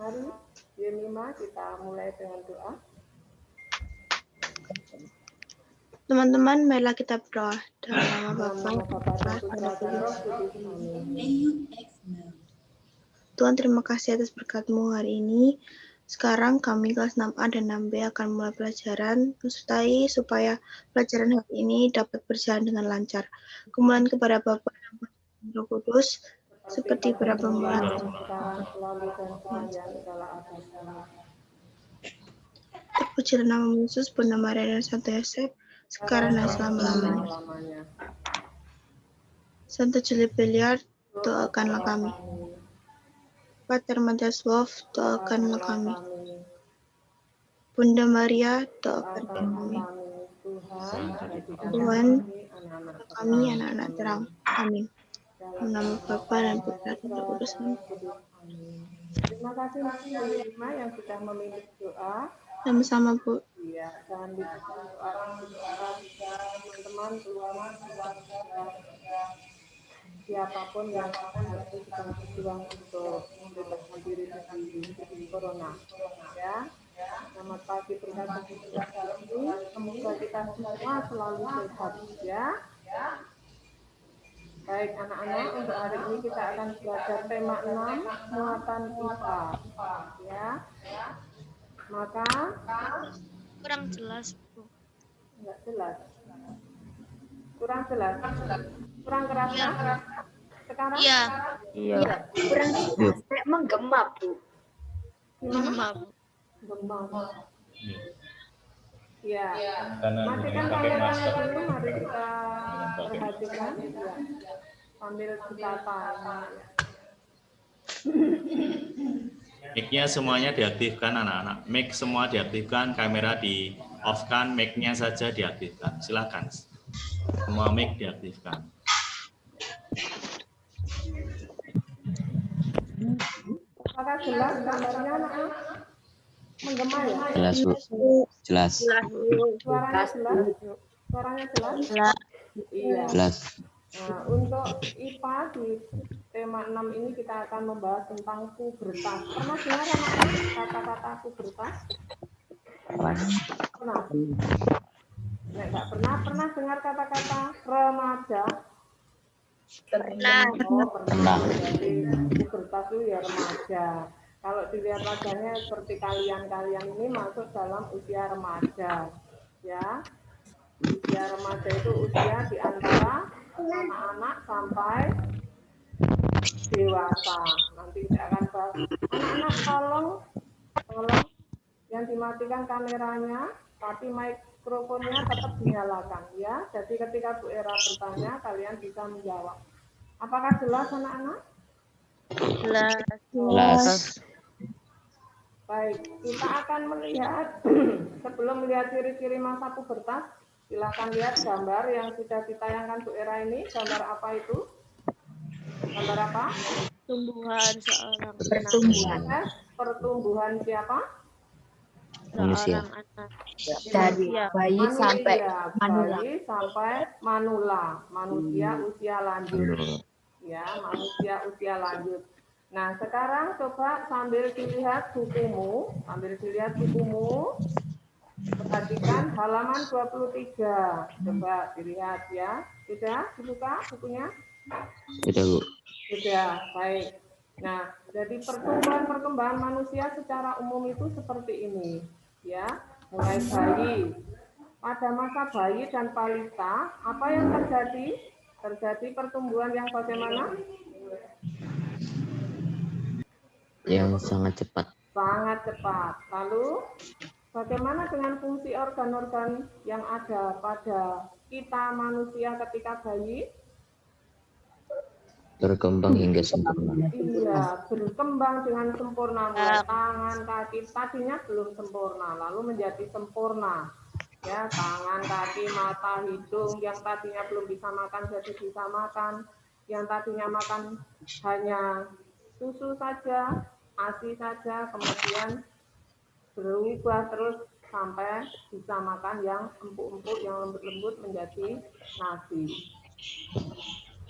Mari Yemima kita mulai dengan doa. Teman-teman, marilah kita berdoa. Dalam nama Dalam nama Bapa, Bapa dan Putra dan Roh Kudus. Amin. Tuhan, terima kasih atas berkat-Mu hari ini. Sekarang kami kelas 6A dan 6B akan mulai pelajaran, sertai supaya pelajaran hari ini dapat berjalan dengan lancar. Kemuliaan kepada Bapa dan Putra dan Roh Kudus, seperti pada permulaan. Sekarang selalu dan sepanjang segala abad. Terpujilah nama Yesus, Bunda Maria dan Santo Yosef, sekarang dan selama-lamanya. Santo Juli Beliar, doakanlah kami. Pater Matiaswolf, doakanlah kami. Bunda Maria, doakanlah kami. Tuhan, kami anak-anak terang. Amin. Dalam nama Bapa dan Putra dan Roh Kudus. Terima kasih Bu Yemima yang sudah memimpin doa. Sama-sama, Bu. Iya, jangan lupa doa teman-teman, keluarga, siapapun yang saat ini sedang berjuang untuk membebaskan diri dari corona. Ya, selamat pagi berkat ini. Semoga kita semua selalu sehat. Ya. Baik anak-anak, untuk hari ini kita akan belajar tema 6, muatan IPA. Ya. Maka Kurang jelas, Bu. enggak jelas. Kurang jelas. Kurang keras ya. Sekarang? Iya. Iya. Kurang jelas, kayak menggema, Bu. Gimana? Gemam. Ya. Matikan kameranya dulu, mari kita perhatikan. Ya. Sambil kita tanya. Mic-nya semuanya diaktifkan anak-anak. Mic semua diaktifkan, kamera di off-kan, mic-nya saja diaktifkan. Silakan. Semua mic diaktifkan. Apakah jelas gambarnya anak-anak? Menggema ya? Jelas, Bu. Jelas. Suaranya jelas? Suaranya jelas? Iya. Jelas. Nah, untuk IPA di tema 6 ini kita akan membahas tentang pubertas. Pernah dengar anak-anak kata-kata pubertas? Pernah? Nggak pernah dengar kata-kata remaja? Pernah. Oh, pernah. Jadi pubertas itu ya remaja. Kalau dilihat wajahnya seperti kalian ini masuk dalam usia remaja. Ya. Usia remaja itu usia di antara anak-anak sampai dewasa. Nanti kita akan bahas. Anak-anak tolong yang dimatikan kameranya, tapi mikrofonnya tetap dinyalakan ya. Jadi ketika Bu Era bertanya, kalian bisa menjawab. Apakah jelas anak-anak? Jelas. Baik, kita akan melihat sebelum melihat ciri-ciri masa pubertas, silakan lihat gambar yang sudah ditayangkan Bu Era ini. Gambar apa itu? Gambar apa? Pertumbuhan seorang Pertumbuhan. Pertumbuhan siapa? Manusia. anak. Dari bayi sampai manula. Bayi sampai manula. Manusia usia lanjut. Ya, manusia usia lanjut. Nah, sekarang coba sambil dilihat bukumu, perhatikan halaman 23. Coba dilihat ya. Sudah dibuka bukunya? Sudah, Bu. Sudah, baik. Nah, jadi perkembangan manusia secara umum itu seperti ini, ya. Mulai bayi. Pada masa bayi dan balita, apa yang terjadi? Terjadi pertumbuhan yang bagaimana? Yang sangat cepat. Sangat cepat. Lalu, bagaimana dengan fungsi organ-organ yang ada pada kita manusia ketika bayi? Berkembang hingga sempurna. Iya, berkembang dengan sempurna. Mulai tangan, kaki, tadinya belum sempurna, lalu menjadi sempurna. Ya, tangan, kaki, mata, hidung, yang tadinya belum bisa makan jadi bisa makan. Yang tadinya makan hanya susu saja, ASI saja, kemudian berubah terus sampai bisa makan yang empuk-empuk, yang lembut-lembut menjadi nasi.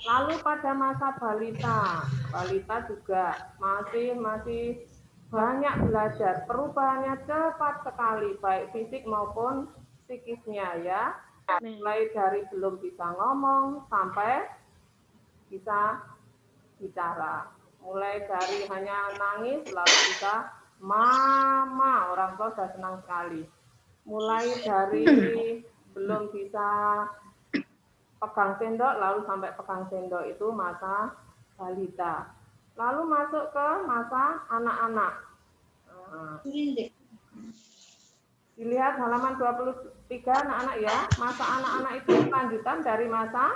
Lalu pada masa balita juga masih banyak belajar. Perubahannya cepat sekali, baik fisik maupun psikisnya ya. Mulai dari belum bisa ngomong sampai bisa bicara. Mulai dari hanya nangis lalu bisa mama, orang tua sudah senang sekali. Mulai dari belum bisa pegang sendok lalu sampai pegang sendok, itu masa balita. Lalu masuk ke masa anak-anak. Dilihat halaman 23 anak-anak ya. Masa anak-anak itu lanjutan dari masa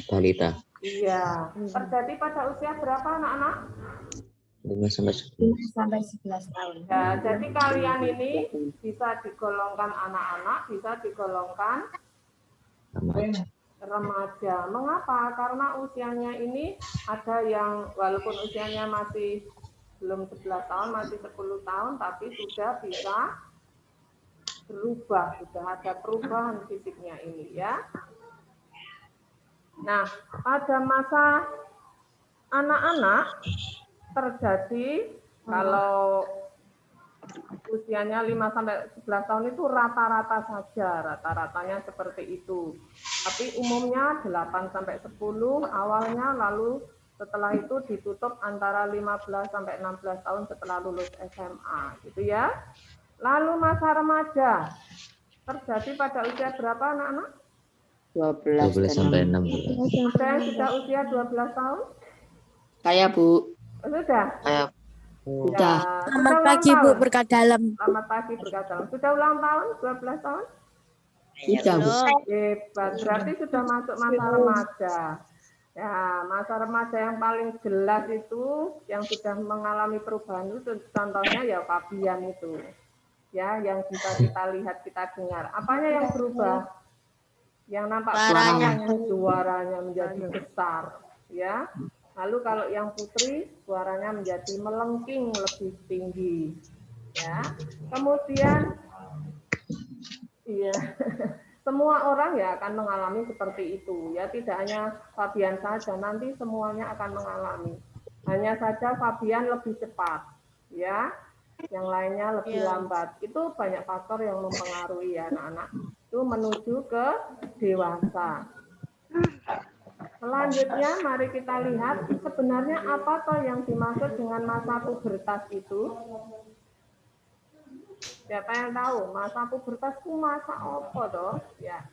balita. iya. Terjadi pada usia berapa anak-anak? 5 sampai 10. Sampai 11 tahun. Ya, jadi kalian ini bisa digolongkan anak-anak, bisa digolongkan Remaja. remaja. Mengapa? Karena usianya ini ada yang walaupun usianya masih belum 11 tahun, masih 10 tahun, tapi sudah bisa berubah, sudah ada perubahan fisiknya ini ya. Nah, pada masa anak-anak terjadi kalau usianya 5 sampai 11 tahun itu rata-rata saja, rata-ratanya seperti itu. Tapi umumnya 8 sampai 10 awalnya, lalu setelah itu ditutup antara 15 sampai 16 tahun setelah lulus SMA, gitu ya. Lalu masa remaja terjadi pada usia berapa anak-anak? 12 sampai 16. Ada yang sudah usia 12 tahun? Saya, Bu. Sudah? Sudah. Ya, Selamat pagi Bu, berkat dalam. Selamat pagi, berkat dalam. Sudah ulang tahun 12 tahun? Sudah, Bu. Hebat, berarti sudah masuk masa remaja. Ya, masa remaja yang paling jelas itu, yang sudah mengalami perubahan itu, contohnya ya Fabian itu. Ya, yang bisa kita lihat, kita dengar. Apanya yang berubah? Yang nampak suaranya menjadi besar. Ya. Lalu kalau yang Putri, suaranya menjadi melengking lebih tinggi. Ya. Kemudian, iya. Semua orang ya akan mengalami seperti itu. Ya, tidak hanya Fabian saja, nanti semuanya akan mengalami. Hanya saja Fabian lebih cepat, ya. Yang lainnya lebih lambat. Itu banyak faktor yang mempengaruhi ya anak-anak. Itu menuju ke dewasa. Selanjutnya mari kita lihat sebenarnya apa toh yang dimaksud dengan masa pubertas itu. Siapa yang tahu masa pubertas itu masa apa toh? Ya.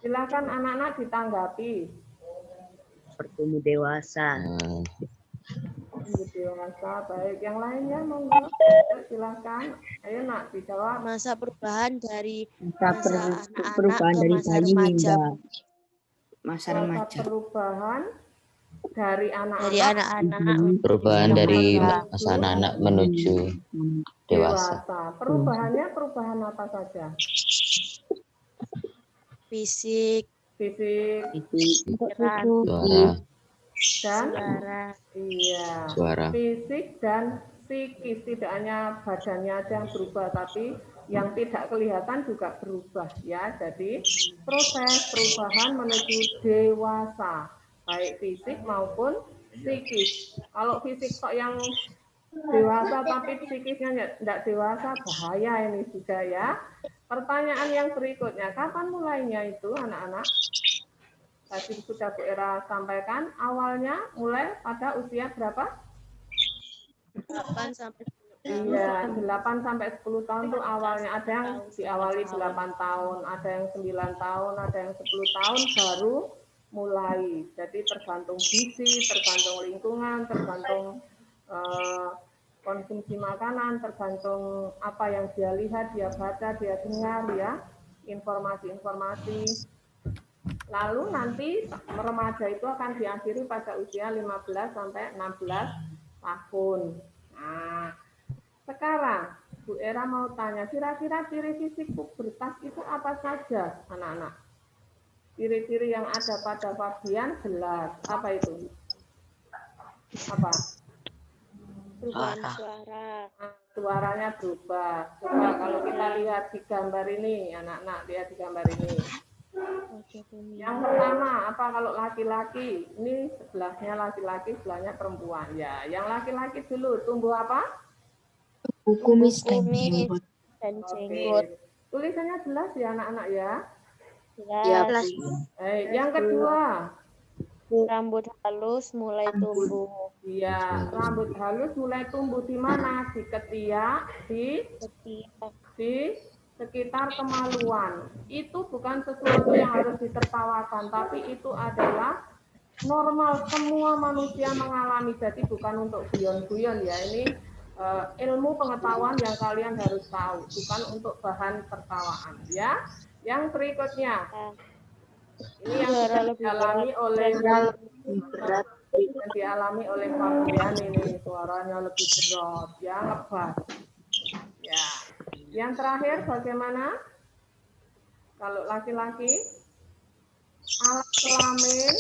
Silakan anak-anak ditanggapi. Bertumbuh dewasa. Dewasa, baik. Yang lainnya monggo. Silakan. Ayo nak dijawab. Masa perubahan dari Masa anak-anak perubahan ke dari masa bayi remaja. hingga masa remaja. Perubahan dari Dari anak-anak anak-anak Perubahan dari menuju masa anak-anak menuju dewasa. Perubahannya perubahan apa saja? fisik, Fisik pikiran, Suara. dan suara, Suara. fisik dan psikis, tidak hanya badannya aja yang berubah, tapi yang tidak kelihatan juga berubah ya. Jadi proses perubahan menuju dewasa, baik fisik maupun psikis. Kalau fisik kok yang dewasa tapi psikisnya tidak dewasa, bahaya ini juga ya. Pertanyaan yang berikutnya, kapan mulainya itu anak-anak? Tadi sudah Bu Era sampaikan, awalnya mulai pada usia berapa? 8 sampai 10 tahun. Iya, 8 sampai 10 tahun itu awalnya. Ada yang diawali 8 tahun, ada yang 9 tahun, ada yang 10 tahun baru mulai. Jadi tergantung gizi, tergantung lingkungan, tergantung konsumsi makanan, tergantung apa yang dia lihat, dia baca, dia dengar ya, informasi-informasi. Lalu nanti remaja itu akan diakhiri pada usia 15 sampai 16 tahun. Nah, sekarang Bu Era mau tanya, kira-kira ciri fisik pubertas itu apa saja, anak-anak? Ciri-ciri yang ada pada Fabian jelas. Apa itu? Apa? Perubahan suara. Suaranya berubah. Coba kalau kita lihat di gambar ini, anak-anak lihat di gambar ini. Yang pertama apa kalau laki-laki? Ini sebelahnya laki-laki, sebelahnya perempuan. Ya, yang laki-laki dulu tumbuh apa? Kumis dan Kumis jenggot. dan Oke. jenggot. Tulisannya jelas ya anak-anak ya. Jelas. Yang kedua, Rambut halus mulai tumbuh. iya, rambut halus mulai tumbuh di mana? Di ketiak, Setiap di sekitar kemaluan. Itu bukan sesuatu yang harus ditertawakan, tapi itu adalah normal, semua manusia mengalami. Jadi bukan untuk guyon-guyon ya. Ini ilmu pengetahuan yang kalian harus tahu, bukan untuk bahan tertawaan ya. Yang berikutnya, ini yang sudah dialami oleh Berat. yang dialami oleh Fabian, ini suaranya lebih berat ya, ngebas ya. Yang terakhir bagaimana kalau laki-laki? Alat kelamin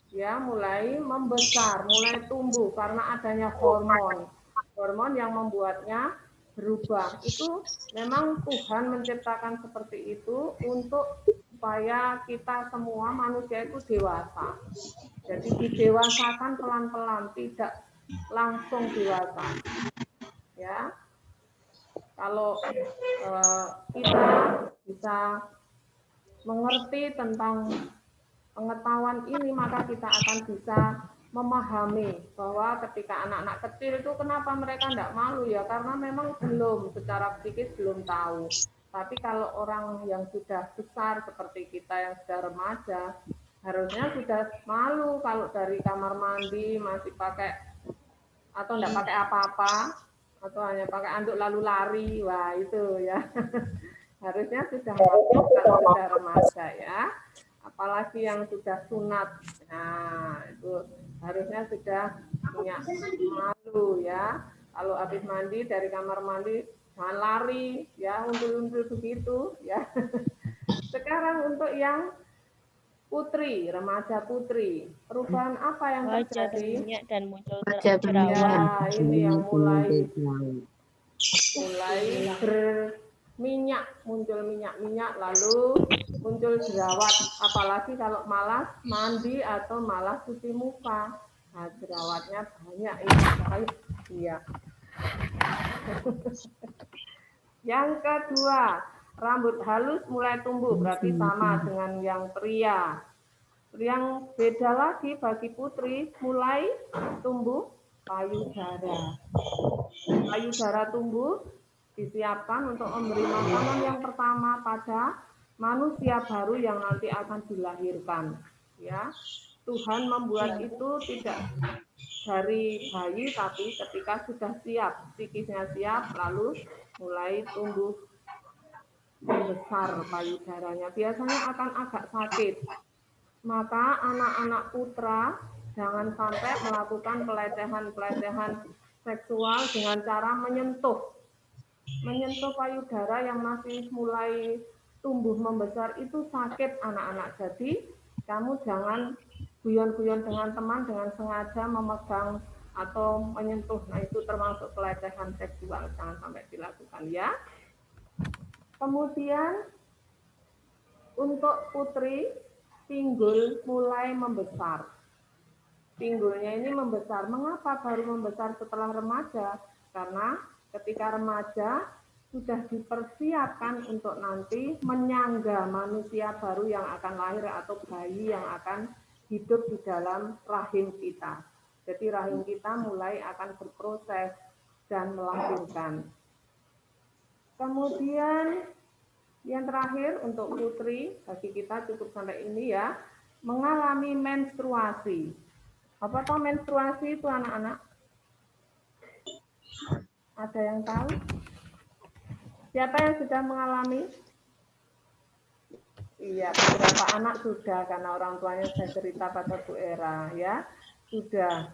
ya mulai membesar, mulai tumbuh karena adanya hormon yang membuatnya berubah. Itu memang Tuhan menciptakan seperti itu untuk supaya kita semua manusia itu dewasa. Jadi didewasakan pelan-pelan, tidak langsung dewasa. Ya, kalau kita bisa mengerti tentang pengetahuan ini, maka kita akan bisa memahami bahwa ketika anak-anak kecil itu kenapa mereka tidak malu ya, karena memang belum secara psikis belum tahu. Tapi kalau orang yang sudah besar seperti kita yang sudah remaja, harusnya sudah malu kalau dari kamar mandi masih pakai atau tidak pakai apa-apa atau hanya pakai anduk lalu lari. Wah itu ya harusnya sudah malu kalau sudah remaja ya. Apalagi yang sudah sunat, nah itu harusnya sudah punya malu ya. Kalau habis mandi dari kamar mandi jangan lari ya, untul-untul begitu ya. Sekarang untuk yang putri, remaja putri, perubahan apa yang wajah terjadi? berminyak dan muncul Wajah jerawat. Ya, ini yang mulai berminyak, muncul minyak-minyak, lalu muncul jerawat. Apalagi kalau malas mandi atau malas cuci muka, nah jerawatnya banyak ini. Iya. Yang kedua, rambut halus mulai tumbuh, berarti sama dengan yang pria. Yang beda lagi bagi putri, mulai tumbuh payudara. Payudara tumbuh disiapkan untuk memberi makanan yang pertama pada manusia baru yang nanti akan dilahirkan. Ya, Tuhan membuat itu tidak dari bayi, tapi ketika sudah siap, psikisnya siap, lalu mulai tumbuh membesar payudaranya. Biasanya akan agak sakit. Maka anak-anak putra jangan sampai melakukan pelecehan seksual dengan cara menyentuh payudara yang masih mulai tumbuh membesar. Itu sakit anak-anak. Jadi kamu jangan guyon-guyon dengan teman dengan sengaja memegang atau menyentuh. Nah itu termasuk pelecehan seksual, jangan sampai dilakukan ya. Kemudian untuk putri, pinggul mulai membesar. Pinggulnya ini membesar. Mengapa baru membesar setelah remaja? Karena ketika remaja sudah dipersiapkan untuk nanti menyangga manusia baru yang akan lahir atau bayi yang akan hidup di dalam rahim kita. Jadi rahim kita mulai akan berproses dan melahirkan. Kemudian yang terakhir untuk putri, bagi kita cukup sampai ini ya, mengalami menstruasi. Apa toh menstruasi itu anak-anak? Ada yang tahu? Siapa yang sudah mengalami? Iya, beberapa anak sudah karena orang tuanya sudah cerita pada Bu Era ya. Sudah.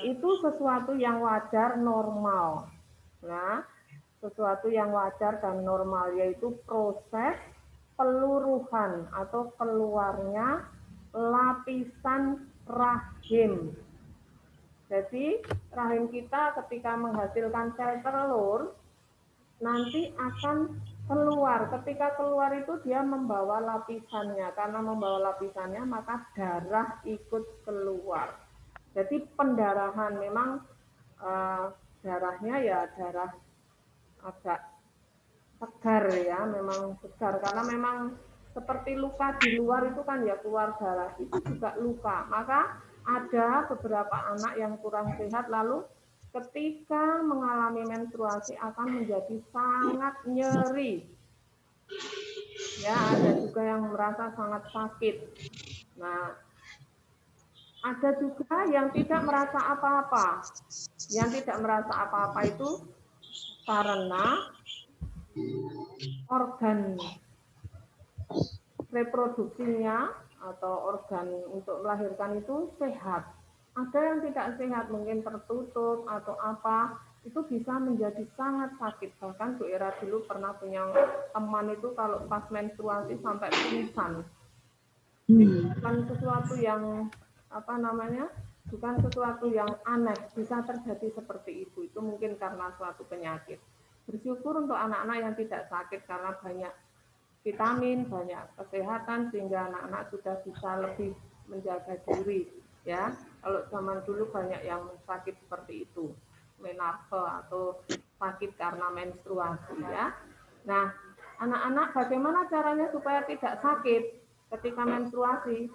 Itu sesuatu yang wajar, normal. Nah, sesuatu yang wajar dan normal yaitu proses peluruhan atau keluarnya lapisan rahim. Jadi rahim kita ketika menghasilkan sel telur nanti akan keluar. Ketika keluar itu dia membawa lapisannya. Karena membawa lapisannya maka darah ikut keluar. Jadi pendarahan memang darahnya ya darah agak segar ya, memang segar karena memang seperti luka di luar itu kan ya keluar darah, itu juga luka. Maka ada beberapa anak yang kurang sehat lalu ketika mengalami menstruasi akan menjadi sangat nyeri. Ya, ada juga yang merasa sangat sakit. Nah, ada juga yang tidak merasa apa-apa. Yang tidak merasa apa-apa itu karena organ reproduksinya atau organ untuk melahirkan itu sehat. Ada yang tidak sehat, mungkin tertutup atau apa, itu bisa menjadi sangat sakit. Bahkan Bu Era dulu pernah punya teman itu kalau pas menstruasi sampai pingsan. Bukan sesuatu yang apa namanya, bukan sesuatu yang aneh, bisa terjadi seperti itu. Itu mungkin karena suatu penyakit. Bersyukur untuk anak-anak yang tidak sakit karena banyak vitamin, banyak kesehatan sehingga anak-anak sudah bisa lebih menjaga diri. Ya, kalau zaman dulu banyak yang sakit seperti itu, menarche atau sakit karena menstruasi ya. Nah, anak-anak bagaimana caranya supaya tidak sakit ketika menstruasi?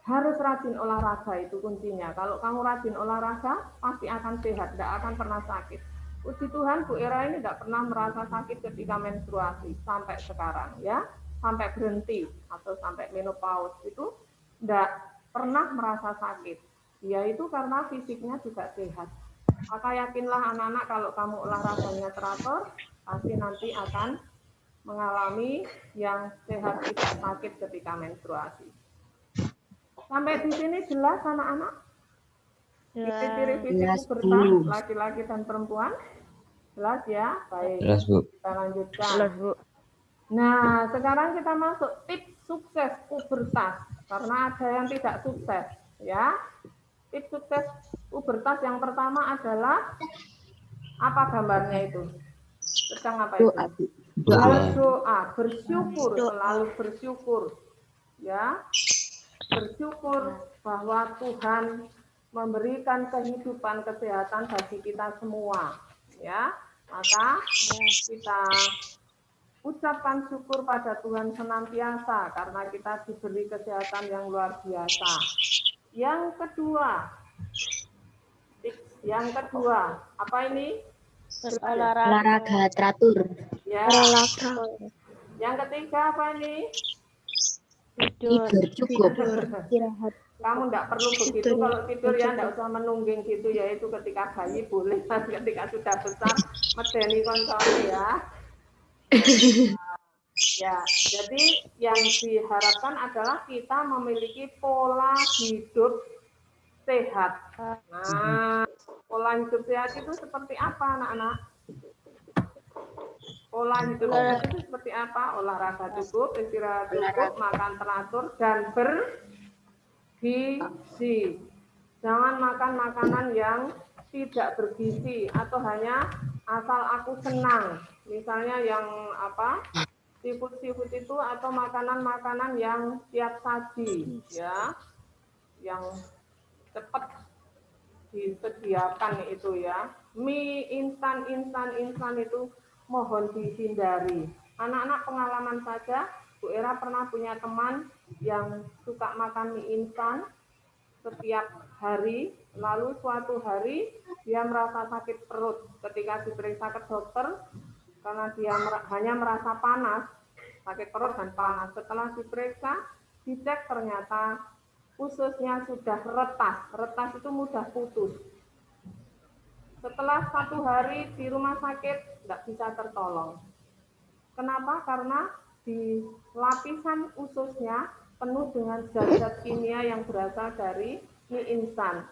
Harus rajin olahraga, itu kuncinya. Kalau kamu rajin olahraga, pasti akan sehat, tidak akan pernah sakit. Puji Tuhan, Bu Era ini tidak pernah merasa sakit ketika menstruasi sampai sekarang ya, sampai berhenti atau sampai menopause itu tidak pernah merasa sakit. Ya itu karena fisiknya juga sehat. Maka yakinlah anak-anak kalau kamu olahraganya teratur, pasti nanti akan mengalami yang sehat tidak sakit ketika menstruasi. Sampai di sini jelas anak-anak? Ciri-ciri fisik pubertas laki-laki dan perempuan? Jelas ya? Baik. Jelas, Bu. Kita lanjutkan. Jelas, Bu. Nah, sekarang kita masuk tips sukses pubertas. Karena ada yang tidak sukses, ya. Tips sukses pubertas yang pertama adalah apa gambarnya itu? Sedang apa itu? Berdoa, bersyukur, selalu bersyukur. Ya. Bersyukur bahwa Tuhan memberikan kehidupan kesehatan bagi kita semua, ya. Maka kita ucapkan syukur pada Tuhan senantiasa karena kita diberi kesehatan yang luar biasa. Yang kedua, apa ini? Olahraga teratur. Ya. Yang ketiga apa ini? Tidur cukup. Istirahat. Kamu tidak perlu begitu, kalau tidur ya tidak usah menungging gitu ya, itu ketika bayi boleh, ketika sudah besar medeni koncone ya. Ya, jadi yang diharapkan adalah kita memiliki pola hidup sehat. Nah, pola hidup sehat itu seperti apa anak-anak? Pola hidup sehat itu seperti apa? Olahraga cukup, istirahat cukup, makan teratur, dan bergizi. Jangan makan makanan yang tidak bergizi atau hanya asal aku senang. Misalnya yang apa? Seafood itu atau makanan-makanan yang siap saji, ya, yang cepat disediakan itu ya. Mie instan itu mohon dihindari. Anak-anak pengalaman saja, Bu Era pernah punya teman yang suka makan mie instan setiap hari, lalu suatu hari dia merasa sakit perut ketika diperiksa ke dokter karena dia hanya merasa panas, sakit perut dan panas. Setelah diperiksa, dicek ternyata ususnya sudah retas. Retas itu mudah putus. Setelah 1 hari di rumah sakit, tidak bisa tertolong. Kenapa? Karena di lapisan ususnya penuh dengan zat-zat kimia yang berasal dari mie instan.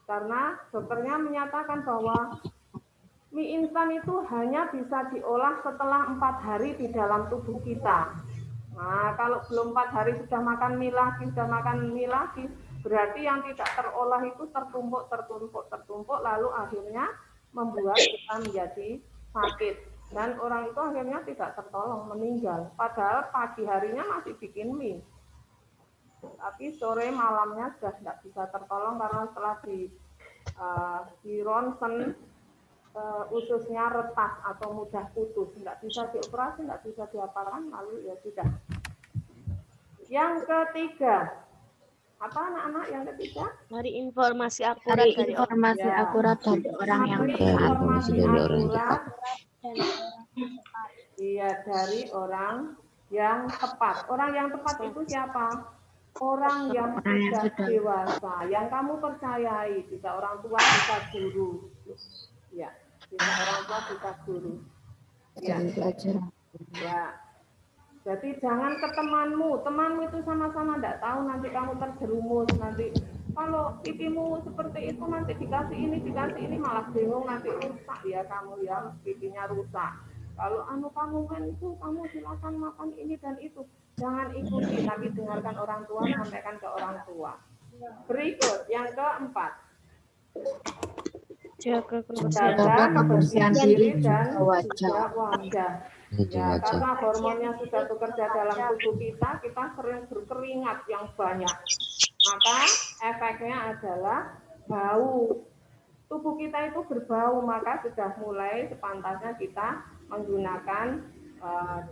Karena dokternya menyatakan bahwa mie instan itu hanya bisa diolah setelah 4 hari di dalam tubuh kita. Nah, kalau belum 4 hari sudah makan mie lagi, berarti yang tidak terolah itu tertumpuk, lalu akhirnya membuat kita menjadi sakit. Dan orang itu akhirnya tidak tertolong, meninggal. Padahal pagi harinya masih bikin mie. Tapi sore malamnya sudah tidak bisa tertolong karena setelah di ronsen ususnya retak atau mudah putus, tidak bisa dioperasi, tidak bisa diapakan, lalu ya sudah. Yang ketiga, apa anak-anak yang ketiga? Dari informasi akurat Dari dari informasi Ya. akurat dari orang yang Memberi Dari tepat. informasi dari orang yang akurat, dan orang yang tepat. iya, dari orang yang tepat. Orang yang tepat itu siapa? Orang yang sudah dewasa, yang kamu percayai, bisa orang tua, bisa guru. Ya, bisa orang tua, bisa guru. Ya. Ya. Jadi jangan ke temanmu itu sama-sama tidak tahu, nanti kamu terjerumus, nanti kalau pipimu seperti itu nanti dikasih ini malah bingung, nanti rusak ya kamu ya, pipinya rusak. Kalau kamu kan itu, kamu silakan makan ini dan itu, jangan ikuti, tapi dengarkan orang tua, sampaikan ke orang tua. Berikut yang keempat, Jaga kebersihan diri dan wajah. juga wajah. Ya, karena hormonnya sudah bekerja dalam tubuh kita, kita sering berkeringat yang banyak. Maka efeknya adalah bau. Tubuh kita itu berbau, maka sudah mulai sepantasnya kita menggunakan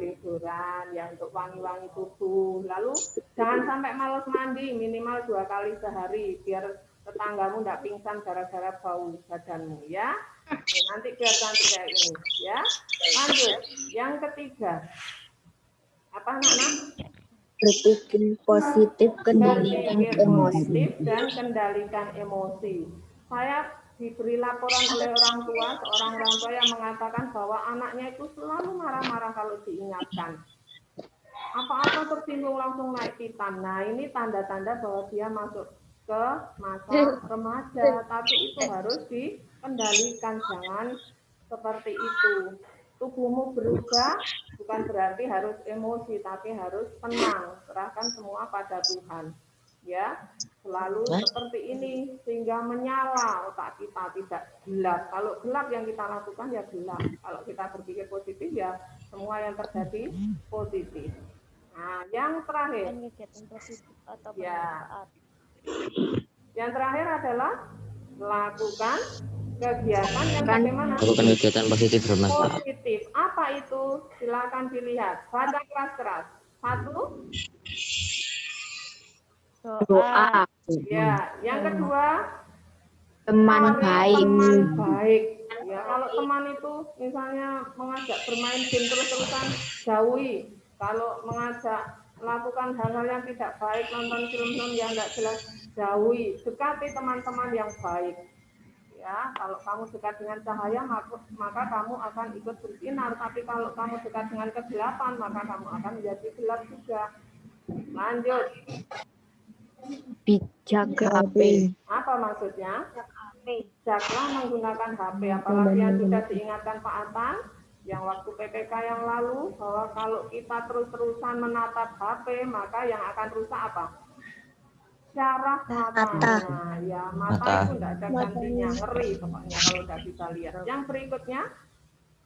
deodoran yang untuk wangi-wangi tubuh. Lalu jangan sampai malas mandi, minimal 2 kali sehari, biar tetanggamu tidak pingsan gara-gara bau badanmu ya. Oke, nanti biar cantik kayak ini ya. Lanjut, yang ketiga. Apa anak-anak? Berpikir positif, kendalikan Berpikir emosi. positif dan kendalikan emosi. Saya diberi laporan oleh orang tua, seorang orang tua yang mengatakan bahwa anaknya itu selalu marah-marah kalau diingatkan. Apa-apa tersinggung langsung naik pitam. Nah, ini tanda-tanda bahwa dia masuk ke masa remaja, tapi itu harus dikendalikan, jangan seperti itu. Tubuhmu berubah bukan berarti harus emosi, tapi harus tenang, serahkan semua pada Tuhan. Ya, selalu seperti ini sehingga menyala otak kita, tidak gelap. Kalau gelap yang kita lakukan ya gelap. Kalau kita berpikir positif ya semua yang terjadi positif. Nah, yang terakhir. kegiatan positif atau Ya. bermanfaat. Yang terakhir adalah lakukan kegiatan yang bagaimana? Lakukan kegiatan positif bermanfaat. Positif. Apa itu? Silakan dilihat. Baca keras-keras. 1. Doa. Ya. Yang kedua, Teman cari baik. teman baik. Ya, kalau teman itu misalnya mengajak bermain game terus-terusan, jauhi. Kalau mengajak melakukan hal-hal yang tidak baik, nonton film-film yang tidak jelas, jauhi. Dekati teman-teman yang baik. Ya, kalau kamu dekat dengan cahaya, maka kamu akan ikut bersinar. Tapi kalau kamu dekat dengan kegelapan, maka kamu akan menjadi gelap juga. Lanjut. Bijak HP. Apa maksudnya? Bijaklah menggunakan HP. Apalagi yang sudah diingatkan Pak Atan yang waktu PPK yang lalu, bahwa kalau kita terus-terusan menatap HP, maka yang akan rusak apa? Syaraf matanya. Ya, mata itu tidak ada gantinya, ngeri pokoknya kalau tidak bisa lihat. Yang berikutnya,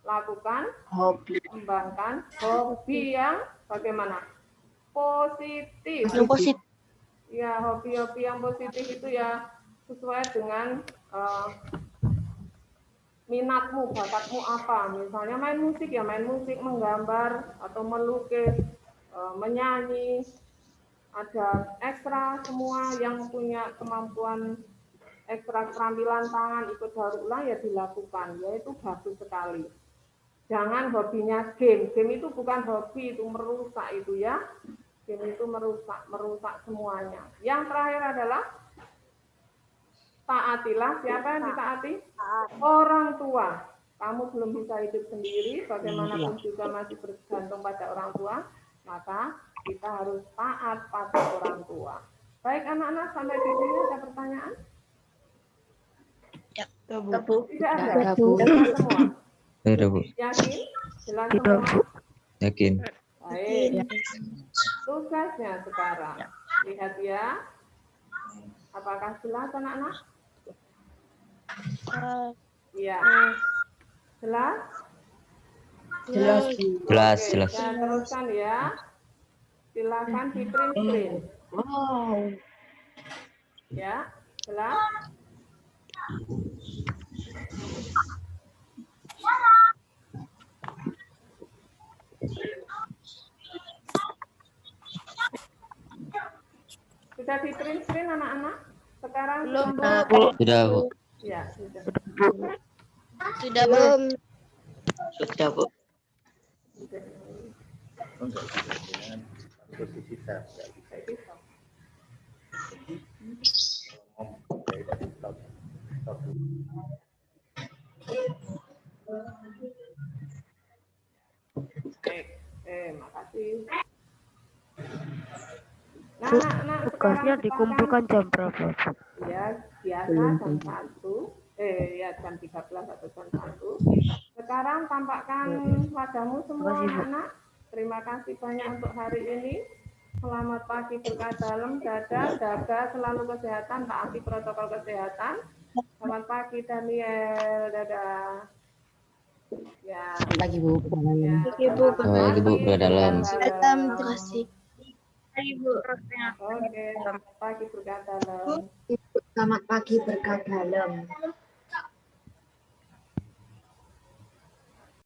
lakukan Hobi. kembangkan hobi yang bagaimana? Positif. Yang positif. Ya, hobi-hobi yang positif itu ya sesuai dengan minatmu, bakatmu apa. Misalnya main musik ya main musik, menggambar atau melukis, menyanyi. Ada ekstra, semua yang punya kemampuan ekstra keterampilan tangan ikut daur ulang ya dilakukan, yaitu bagus sekali. Jangan hobinya game itu bukan hobi, itu merusak itu ya. Game itu merusak semuanya. Yang terakhir adalah taatilah. Siapa yang ditaati? Orang tua. Kamu belum bisa hidup sendiri, bagaimanapun juga masih bergantung pada orang tua, maka kita harus taat pada orang tua. Baik anak-anak, sampai di sini ada pertanyaan? Tidak ada. Jelas semua. Ada, Bu. Yakin? Jelas semua? Yakin. Baik. Tugasnya sekarang. Lihat ya. Apakah jelas anak-anak? Iya. Jelas? Jelas, Bu. Jelas, Oke, jelas. saya teruskan ya. Silakan di print screen. Wow. Ya, jelas. Sudah di print screen anak-anak? Sekarang Belum, sudah. Bu. Sudah, Bu. Ya, sudah. Sudah, Bu. Sudah, Bu. Makasih. Nah, Tugasnya dikumpulkan jam berapa, Bu? Ya, biasa jam 1. Ya jam 13 atau jam 1. Sekarang tampakkan wajahmu semua anak-anak. Terima kasih banyak untuk hari ini. Selamat pagi berkah dalam, dadah, jaga selalu kesehatan, taati protokol kesehatan. Selamat pagi Daniel, dadah. Ya. Selamat pagi, Bu. Ya, Ibu, Selamat pagi, Bu. Berkah dalam. terima kasih. Oke, selamat pagi berkah dalam. Selamat pagi berkah dalam.